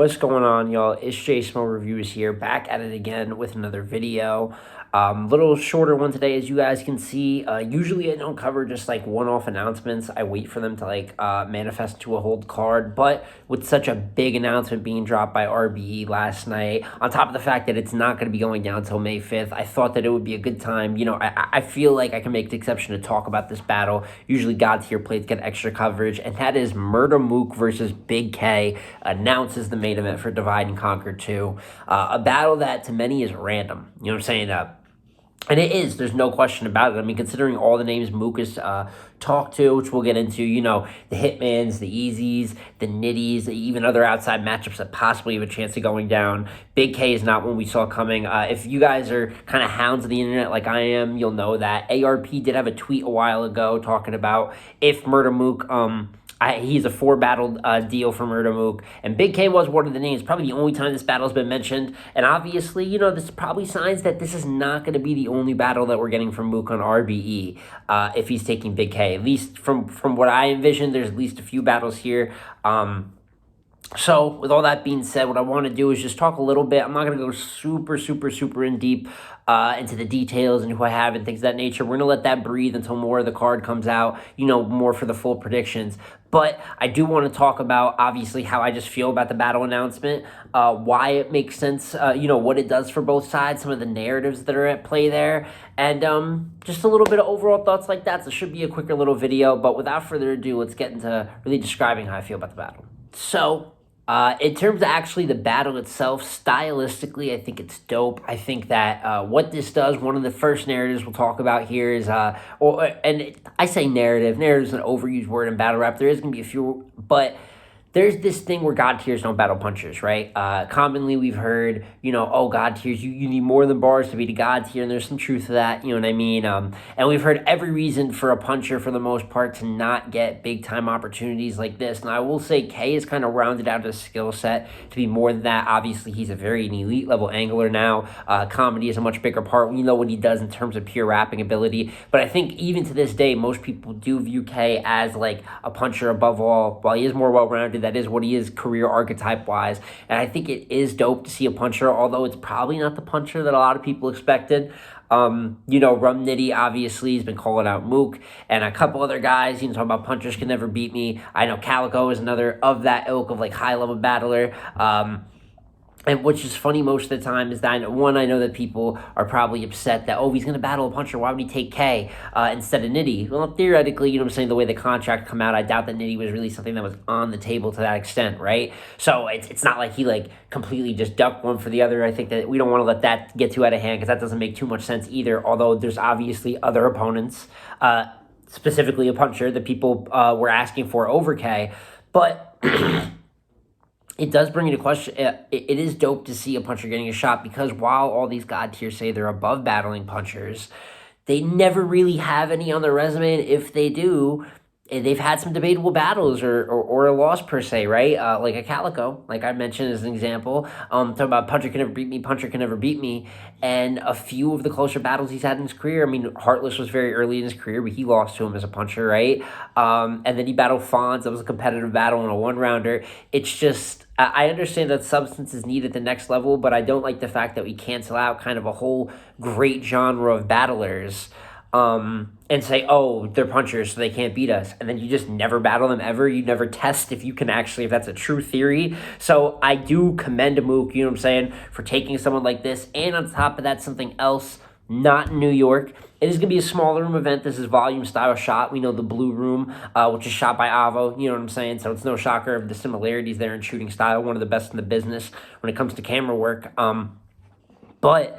What's going on, y'all? It's J Small Reviews here, back at it again with another video. Little shorter one today, as you guys can see. Usually I don't cover just like one-off announcements. I wait for them to manifest to a hold card. But with such a big announcement being dropped by RBE last night, on top of the fact that it's not going to be going down until May 5th, I thought that it would be a good time. I feel like I can make the exception to talk about this battle. Usually God tier plays get extra coverage, and that is Murda Mook versus Big K, announces the main event for Divide and Conquer 2. A battle that to many is random. You know what I'm saying? And it is. There's no question about it. I mean, considering all the names Mook has talked to, which we'll get into, the Hitmans, the Easies, the Nitties, even other outside matchups that possibly have a chance of going down. Big K is not one we saw coming. If you guys are kind of hounds of the internet like I am, you'll know that. ARP did have a tweet a while ago talking about if Murda Mook... he's a 4-battle deal for Murda Mook, and Big K was one of the names, probably the only time this battle has been mentioned, and obviously, this probably signs that this is not going to be the only battle that we're getting from Mook on RBE if he's taking Big K. At least from what I envision, there's at least a few battles here. So, with all that being said, what I want to do is just talk a little bit. I'm not going to go super in deep into the details and who I have and things of that nature. We're going to let that breathe until more of the card comes out, more for the full predictions. But I do want to talk about, obviously, how I just feel about the battle announcement, why it makes sense, what it does for both sides, some of the narratives that are at play there, and just a little bit of overall thoughts like that. So it should be a quicker little video, but without further ado, let's get into really describing how I feel about the battle. So, in terms of actually the battle itself, stylistically, I think it's dope. I think that what this does, one of the first narratives we'll talk about here is, I say narrative is an overused word in battle rap. There is going to be a few, but there's this thing where God tiers don't battle punchers, right? Commonly we've heard, God tiers, you need more than bars to be the God tier, and there's some truth to that, you know what I mean? And we've heard every reason for a puncher, for the most part, to not get big-time opportunities like this. And I will say K is kind of rounded out his skill set to be more than that. Obviously, he's an elite-level angler now. Comedy is a much bigger part. We know what he does in terms of pure rapping ability. But I think even to this day, most people do view K as, like, a puncher above all. While he is more well-rounded, that is what he is career archetype-wise. And I think it is dope to see a puncher, although it's probably not the puncher that a lot of people expected. Rum Nitty, obviously, has been calling out Mook, and a couple other guys, talking about punchers can never beat me. I know Calico is another of that ilk of, high-level battler. And which is funny most of the time is that, I know that people are probably upset that, he's going to battle a puncher. Why would he take K instead of Nitty? Well, theoretically, the way the contract come out, I doubt that Nitty was really something that was on the table to that extent, right? So it's not like he, completely just ducked one for the other. I think that we don't want to let that get too out of hand because that doesn't make too much sense either, although there's obviously other opponents, specifically a puncher, that people were asking for over K. But... it does bring into question, it is dope to see a puncher getting a shot, because while all these God tiers say they're above battling punchers, they never really have any on their resume, and if they do, they've had some debatable battles or a loss per se, right? Like a Calico, like I mentioned as an example. Talking about puncher can never beat me, and a few of the closer battles he's had in his career. I mean, Heartless was very early in his career, but he lost to him as a puncher, right? And then he battled Fonz. That was a competitive battle in a one-rounder. It's just... I understand that substance is needed at the next level, but I don't like the fact that we cancel out kind of a whole great genre of battlers and say, they're punchers, so they can't beat us. And then you just never battle them ever. You never test if that's a true theory. So I do commend Mook, for taking someone like this. And on top of that, something else, not in New York. It is going to be a smaller room event. This is volume style shot. We know the blue room, which is shot by Avo. You know what I'm saying? So it's no shocker of the similarities there in shooting style. One of the best in the business when it comes to camera work. But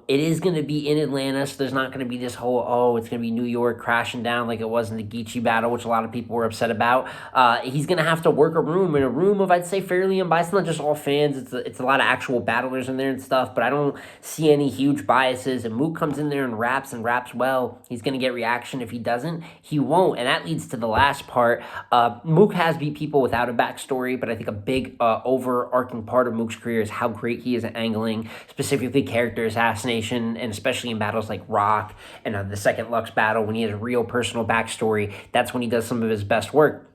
it is going to be in Atlanta, so there's not going to be this whole, it's going to be New York crashing down like it was in the Geechee battle, which a lot of people were upset about. He's going to have to work a room of, I'd say, fairly unbiased. Not just all fans. It's a lot of actual battlers in there and stuff, but I don't see any huge biases. And Mook comes in there and raps well. He's going to get reaction. If he doesn't, he won't. And that leads to the last part. Mook has beat people without a backstory, but I think a big overarching part of Mook's career is how great he is at angling, specifically character assassination, and especially in battles like Rock and the second Lux battle, when he has a real personal backstory, that's when he does some of his best work.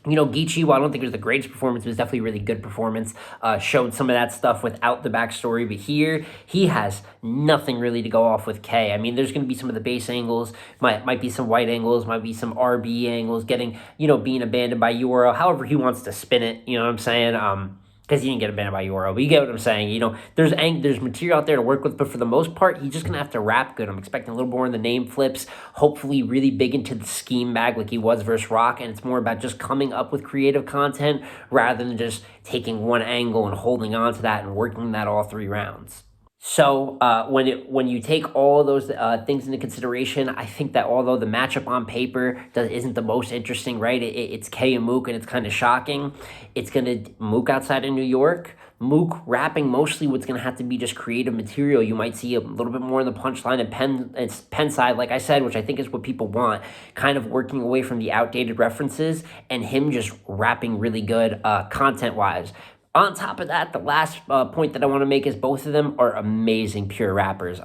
You know, Geechee, while I don't think it was the greatest performance, it was definitely a really good performance. Showed some of that stuff without the backstory, but here he has nothing really to go off with K. I mean, there's going to be some of the base angles, might be some white angles, might be some RB angles, getting, you know, being abandoned by URL, however he wants to spin it, you know what I'm saying? Because he didn't get abandoned by URL, but you get what I'm saying. You know, there's material out there to work with, but for the most part, he's just gonna have to rap good. I'm expecting a little more in the name flips, hopefully really big into the scheme bag like he was versus Rock, and it's more about just coming up with creative content rather than just taking one angle and holding on to that and working that all 3 rounds. So when you take all those things into consideration, I think that although the matchup on paper isn't the most interesting, right? It's K and Mook, and it's kind of shocking. It's gonna Mook outside of New York. Mook rapping mostly what's gonna have to be just creative material. You might see a little bit more in the punchline and pen side, like I said, which I think is what people want. Kind of working away from the outdated references and him just rapping really good content wise. On top of that, the last point that I want to make is both of them are amazing pure rappers.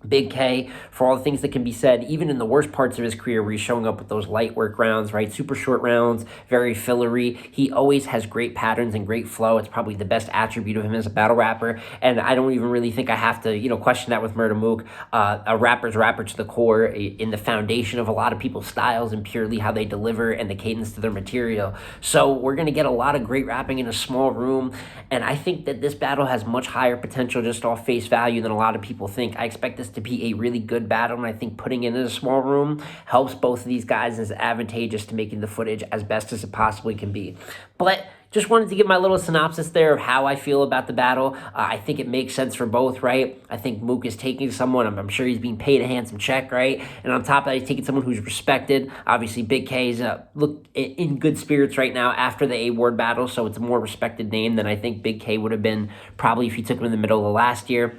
Big K, for all the things that can be said, even in the worst parts of his career where he's showing up with those light work rounds, right? Super short rounds, very fillery. He always has great patterns and great flow. It's probably the best attribute of him as a battle rapper. And I don't even really think I have to, you know, question that with Murda Mook. A rapper's rapper to the core, in the foundation of a lot of people's styles and purely how they deliver and the cadence to their material. So we're going to get a lot of great rapping in a small room. And I think that this battle has much higher potential just off face value than a lot of people think. I expect this to be a really good battle, and I think putting it in a small room helps both of these guys and is advantageous to making the footage as best as it possibly can be. But just wanted to give my little synopsis there of how I feel about the battle. I think it makes sense for both, right? I think Mook is taking someone, I'm sure he's being paid a handsome check, right? And on top of that, he's taking someone who's respected. Obviously, Big K's look in good spirits right now after the A-Ward battle, so it's a more respected name than I think Big K would have been probably if he took him in the middle of last year.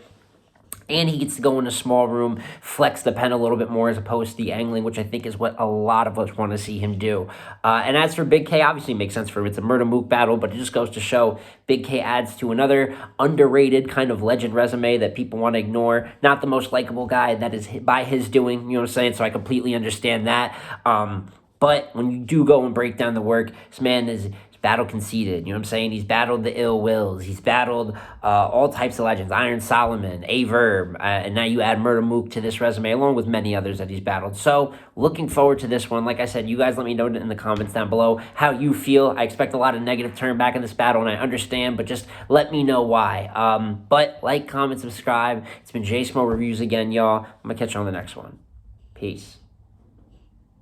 And he gets to go in a small room, flex the pen a little bit more as opposed to the angling, which I think is what a lot of us want to see him do. And as for Big K, obviously makes sense for him. It's a Murda Mook battle, but it just goes to show Big K adds to another underrated kind of legend resume that people want to ignore. Not the most likable guy, that is by his doing, you know what I'm saying? So I completely understand that. But when you do go and break down the work, this man is battle conceded, you know what I'm saying? He's battled the Ill Wills. He's battled all types of legends. Iron Solomon, A-Verb, and now you add Murda Mook to this resume, along with many others that he's battled. So, looking forward to this one. Like I said, you guys let me know in the comments down below how you feel. I expect a lot of negative turn back in this battle, and I understand, but just let me know why. But like, comment, subscribe. It's been J Smo Reviews again, y'all. I'm going to catch you on the next one. Peace.